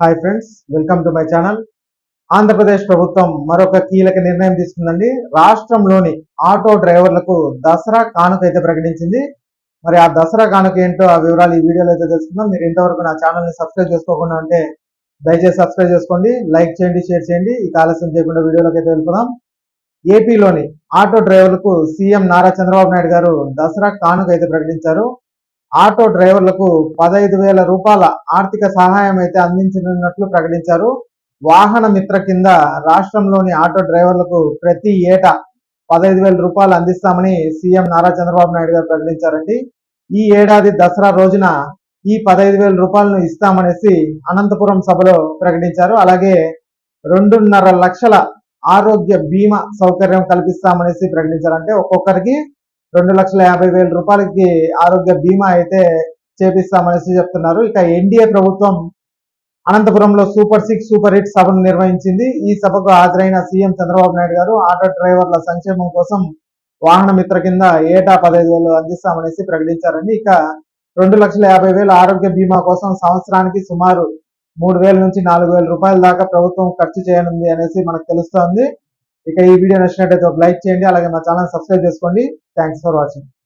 Hi friends, welcome to my channel. Andhra Pradesh ప్రభుత్వం మరొక కీలక నిర్ణయం తీసుకుందండి. రాష్ట్రంలోని ఆటో డ్రైవర్లకు దసరా కానుక అయితే ప్రకటించింది. మరి ఆ దసరా కానుక ఏంటో ఆ వివరాలు ఈ వీడియోలో అయితే తెలుసుకుందాం. మీరు ఇంతవరకు నా ఛానల్ని సబ్స్క్రైబ్ చేసుకోకుండా ఉంటే దయచేసి సబ్స్క్రైబ్ చేసుకోండి, లైక్ చేయండి, షేర్ చేయండి. ఈ ఆలస్యం చేయకుండా వీడియోలోకి అయితే వెళ్ళిపోదాం. ఏపీలోని ఆటో డ్రైవర్లకు సీఎం నారా చంద్రబాబు నాయుడు గారు దసరా కానుక అయితే ప్రకటించారు. ఆటో డ్రైవర్లకు 15,000 రూపాయల ఆర్థిక సహాయం అయితే అందించనున్నట్లు ప్రకటించారు. వాహన మిత్ర కింద రాష్ట్రంలోని ఆటో డ్రైవర్లకు ప్రతి ఏటా 15,000 రూపాయలు అందిస్తామని సీఎం నారా చంద్రబాబు నాయుడు గారు ప్రకటించారండి. ఈ ఏడాది దసరా రోజున ఈ 15,000 రూపాయలను ఇస్తామనేసి అనంతపురం సభలో ప్రకటించారు. అలాగే 2.5 లక్షల ఆరోగ్య బీమా సౌకర్యం కల్పిస్తామనేసి ప్రకటించారు. అంటే ఒక్కొక్కరికి 2,50,000 రూపాయలకి ఆరోగ్య బీమా అయితే చేపిస్తామనేసి చెప్తున్నారు. ఇక ఎన్డీఏ ప్రభుత్వం అనంతపురంలో సూపర్ 6 సూపర్ 8 సభను నిర్వహించింది. ఈ సభకు హాజరైన సీఎం చంద్రబాబు నాయుడు గారు ఆటో డ్రైవర్ల సంక్షేమం కోసం వాహన మిత్ర కింద ఏటా 15,000 అందిస్తామనేసి ప్రకటించారండి. ఇక 2,50,000 ఆరోగ్య బీమా కోసం సంవత్సరానికి సుమారు 3,000 నుంచి 4,000 రూపాయల దాకా ప్రభుత్వం ఖర్చు చేయనుంది అనేసి మనకు తెలుస్తోంది. ఇక ఈ వీడియో నచ్చినట్లయితే ఒక లైక్ చేయండి, అలాగే మా ఛానల్ సబ్స్క్రైబ్ చేసుకోండి. Thanks for watching.